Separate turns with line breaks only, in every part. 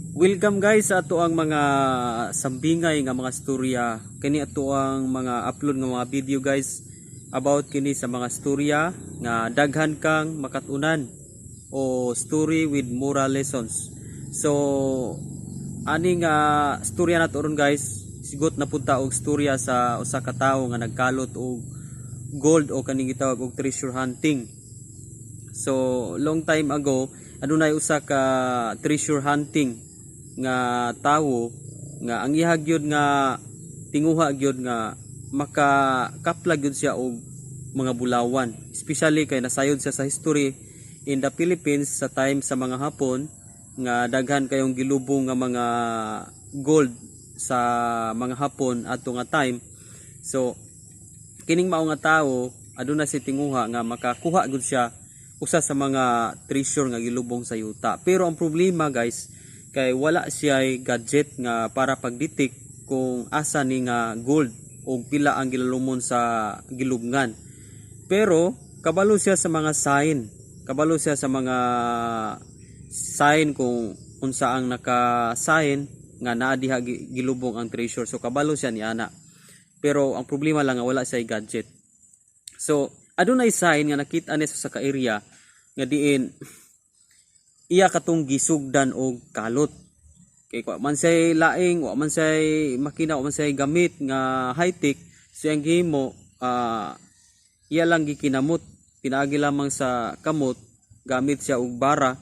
Welcome guys sa ato ang mga sambingay nga mga storya. Kini ato ang mga upload nga mga video guys about kini sa mga storya nga daghan kang makatunan o story with moral lessons. So ani nga storya nato ron guys, sigot na punta og storya sa usa ka tawo nga nagkalot og gold o kaning gitawag og treasure hunting. So long time ago adunay usa ka treasure hunting nga tawo nga ang ihag gyud nga tinguha gyud nga makakaplag gyud siya og mga bulawan, especially kay nasayod siya sa history in the Philippines sa time sa mga Hapon nga daghan kayong gilubong nga mga gold sa mga Hapon ato nga time. So kining mao nga tawo aduna si tinguha nga makakuha gyud siya usa sa mga treasure nga gilubong sa yuta. Pero ang problema guys kay wala siya gadget nga para pagditik kung asa ni nga gold o pila ang gilalumon sa gilubngan. Pero kabalo siya sa mga sign, kabalo siya sa mga sign kung unsa ang naka-sign nga naa diha gilubong ang treasure. So kabalo siya ni ana. Pero ang problema lang nga wala siya gadget. So adunay sign nga nakita ni sa ka-area nga diin iya katong gisugdan og kalot. Kay wa man say laing, wa man say makina, wa man say gamit nga high-tech, so ang gihimo iya lang gikinamot, pinaagi lamang sa kamot, gamit siya og bara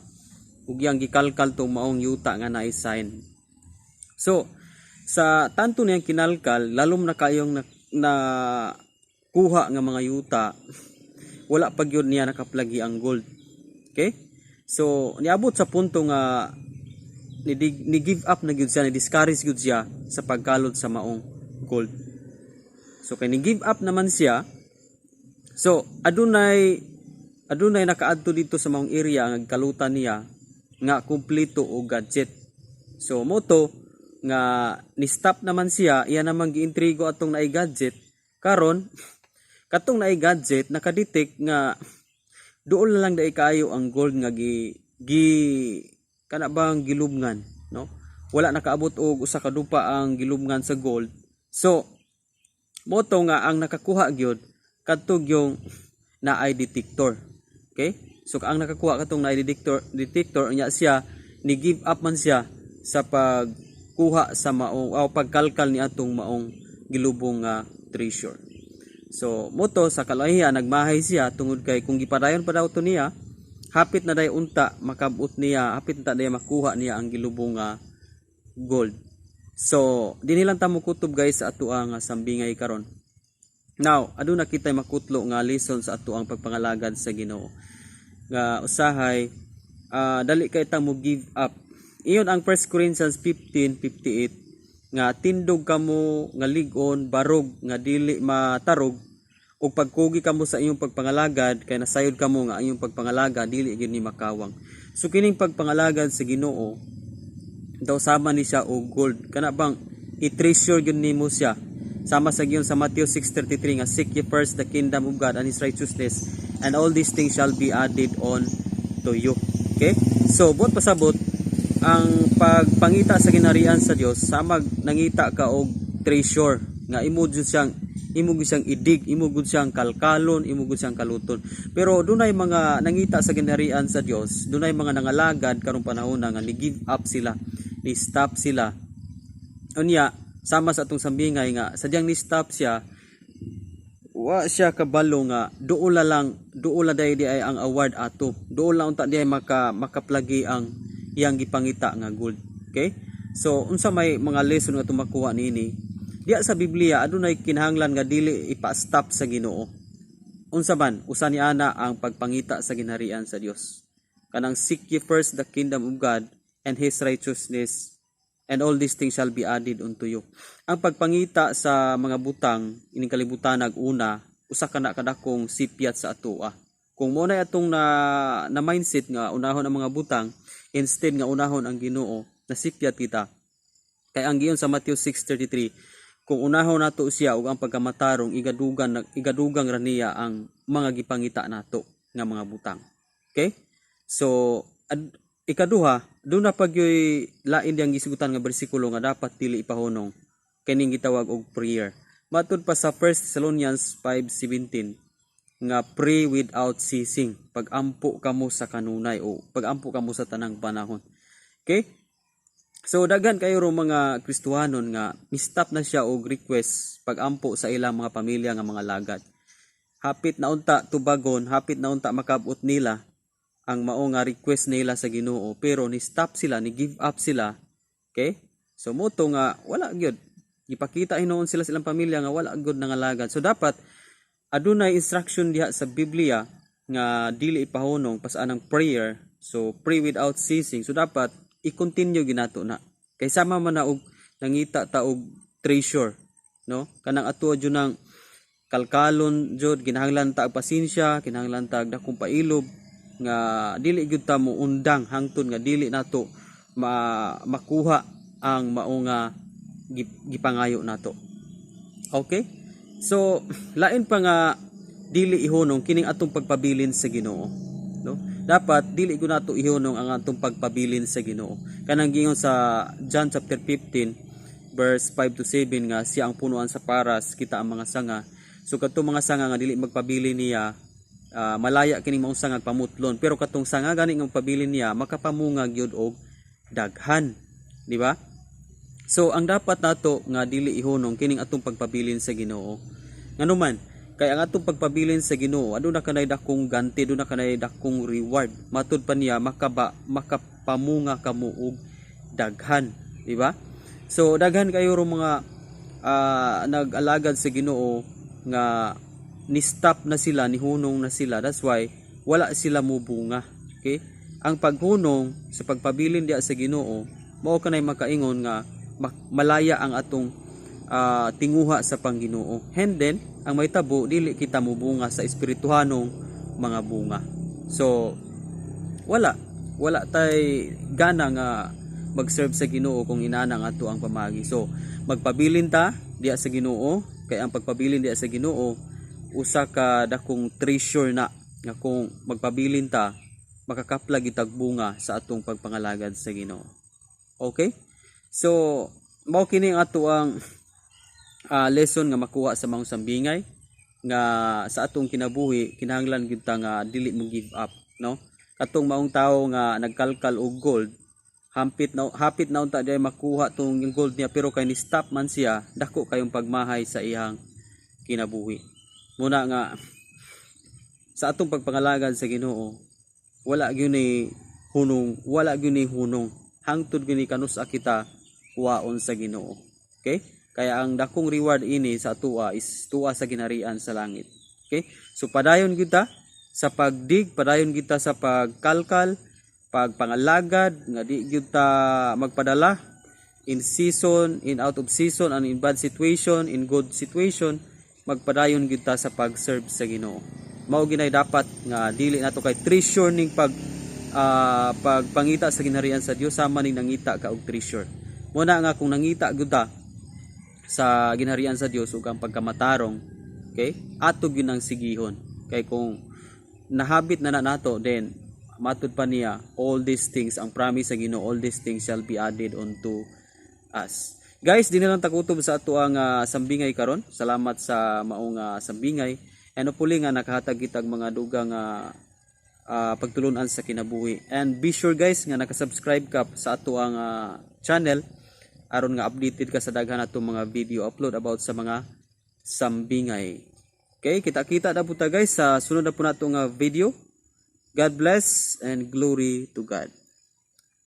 ug yang gikalkal tong maong yuta nga naay sign. So sa tanto niyang kinalkal, lalom na kayong na kuha nga mga yuta, wala pa gyud niya nakaplagi ang gold. Okay? So niabot sa punto nga ni give up na gyud siya, ni discourage gyud siya sa pagkalot sa maong gold. So kay ni give up naman siya, so adunay nakaadto dito sa maong area nga kalutan niya nga kumpleto og gadget. So moto nga ni stop naman siya, iya namang giintrigo atong naay gadget. Karon katong naay gadget nakadetect nga doon na lang dai kaayo ang gold nga kana bang gilubngan, no? Wala nakaabot og usa ka dupa ang gilubngan sa gold. So moto nga ang nakakuha gyud kadtog yung naay detector. Okay? So ang nakakuha katong naay detector nya siya ni give up man siya sa pagkuha sa maong o pagkalkal ni atong maong gilubong nga treasure. So moto sa kalahian nagmahay siya tungod kay kung gipadayon pa daw to niya, hapit na day unta makabot niya, hapit na day makuha niya ang gilubong nga gold. So dinhi lang ta mo kutob guys sa ato ang sambingay karon. Now aduna kitay makutlo nga lesson sa ato ang pagpangalagad sa Ginoo nga usahay dali kay ta mo give up. Iyon ang 1 Corinthians 15:58 nga tindog kamo nga ligon barog nga dili matarog ug pagkugi kamo sa inyong pagpangalagad kay nasayod kamo nga inyong pagpangalagad dili gyud ni makawang. So kining pagpangalagad sa Ginoo daw sama ni siya og gold, kana bang i-treasure gyud nimo siya sama sa giyon sa Matthew 6:33 nga seek ye first the kingdom of God and his righteousness and all these things shall be added on to you. Okay, so buot pasabot ang pagpangita sa ginharian sa Dios samag nangita ka og treasure nga imo gyud siyang idig, imo gyud siyang kalkalon, imo gyud siyang kaluton. Pero dunay mga nangita sa ginharian sa Dios, dunay mga nangalagad karong panahon nga ni give up sila, ni stop sila. Unya sama sa atong sambingay nga sadyang ni stop siya, wa siya kabalo nga duola day di ay ang award ato, duola unta di ay makaplagi ang iyang gipangita nga gold. Okay? So unsa may mga lesson nga tumakuha niini? Diya sa Biblia adunay kinahanglan nga dili ipa-stop sa Ginoo. Unsa man usa ni ana ang pagpangita sa ginharian sa Dios. Kanang seek ye first the kingdom of God and his righteousness and all these things shall be added unto you. Ang pagpangita sa mga butang ining kalibutan una usa kana kadakong sipyat sa atoa. Kung mo na atong na mindset nga unahon ang mga butang instead nga unahon ang Ginoo, nasipyat kita. Kay ang giyon sa Matthew 6:33, kung unahon nato siya ug ang pagkamatarong igadugang ra niya ang mga gipangita nato nga mga butang. Okay? So ikaduha, do na pag yoy lain diyang gisigutan nga bersikulo nga dapat dili ipahunong kining gitawag og prayer. Matud pa sa 1 Thessalonians 5:17 nga pray without ceasing. Pag-ampo kamo sa kanunay o pag-ampo kamo sa tanang panahon. Okay? So daghan kayo ro mga Kristiyanon nga mi-stop na siya og request pag-ampo sa ilang mga pamilya nga mga lagad. Hapit na unta tubagon, hapit na unta makabot nila ang mao nga request nila sa Ginoo, pero ni stop sila, ni give up sila. Okay? So moto nga wala gyud. Ipakita hinuon sila silang pamilya nga wala gyud nangalagad. So dapat adunay instruction diha sa Biblia nga dili ipahunong pasaan ang prayer. So pray without ceasing. So dapat i-continue ginato na. Kay sama man na og nangita ta og treasure, no? Kanang ato jud nang kalkalon jud kinahanglan ta og pasensya, kinahanglan ta og dakong pailob nga dili gyud ta mo undang hangtod nga dili nato makuha ang mao nga gipangayo nato. Okay? So lain pa nga dili ihunong kining atong pagpabilin sa Ginoo, no? Dapat dili gyud nato ihunong ang atong pagpabilin sa Ginoo. Kanang gingon sa John chapter 15 verse 5 to 7 nga siya ang punuan sa paras, kita ang mga sanga. So kadtong mga sanga nga dili magpabilin niya, malaya kining maong sangag pamutlon, pero katong sanga gani nga pabilin niya makapamungag yun og daghan, di ba? So ang dapat nato nga dili ihunong kining atong pagpabilin sa Ginoo. Nganuman kay ang atong pagpabilin sa Ginoo aduna kanay dakong ganti, aduna kanay dakong reward. Matud pa niya makapamunga kamo og daghan, di ba? So daghan kayo ro mga nag-alagad sa Ginoo nga ni-stop na sila, nihunong na sila. That's why wala sila mubunga. Okay? Ang paghunong sa pagpabilin diya sa Ginoo, mao kanay makaingon nga malaya ang atong tinguha sa Pangginoo. And then, ang may tabo dili kita mubunga sa espirituhanong mga bunga. So wala tay gana nga mag-serve sa Ginoo kung inana nga ato ang pamagi. So magpabilin ta diya sa Ginoo, kay ang pagpabilin diya sa Ginoo usa ka dakong treasure na nga kung magpabilin ta makakaplag itag bunga sa atong pagpangalagad sa Ginoo. Okay? So mao kini ang ato ang lesson nga makuha sa mga sambingay nga sa atong kinabuhi kinahanglan gyud ta nga dili mo give up, no? Katong maong tawo nga nagkalkal og gold, hapit na unta day makuha tong gold niya, pero kay ni stop man siya, dako kayong pagmahay sa iyang kinabuhi. Muna nga sa atong pagpangalagad sa Ginoo wala gyud ni hunong hangtod gyud ni kanusa kita waon sa Ginoo. Okay? Kaya ang dakong reward ini sa tuwa is tuwa sa ginharian sa langit. Okay? So padayon kita sa pagdig, padayon kita sa pagkalkal, pagpangalagad, nga di kita magpadala in season, in out of season, and in bad situation, in good situation, magpadayon kita sa pag-serve sa Ginoo. Mao ginay dapat nga dili nato kay treasure ning pagpangita sa ginharian sa Dios sama ning nangita ka og treasure. Muna nga kung nangita gyud ta sa ginharian sa Dios ug ang pagkamatarong, okay? Ato gyud ang sigihon. Kay kung nahabit na nato, then matud pa niya all these things, ang promise sa Ginoo, all these things shall be added unto us. Guys, di na lang takutob sa ato ang sambingay karon. Salamat sa maong sambingay. And hopefully nga nakahatag kitag mga dugang pagtulunan sa kinabuhi. And be sure guys nga nakasubscribe ka sa ato ang channel aron nga updated ka sa daghan atong mga video upload about sa mga sambingay. Okay, kita-kita na po ta guys sa sunod na po natong video. God bless and glory to God.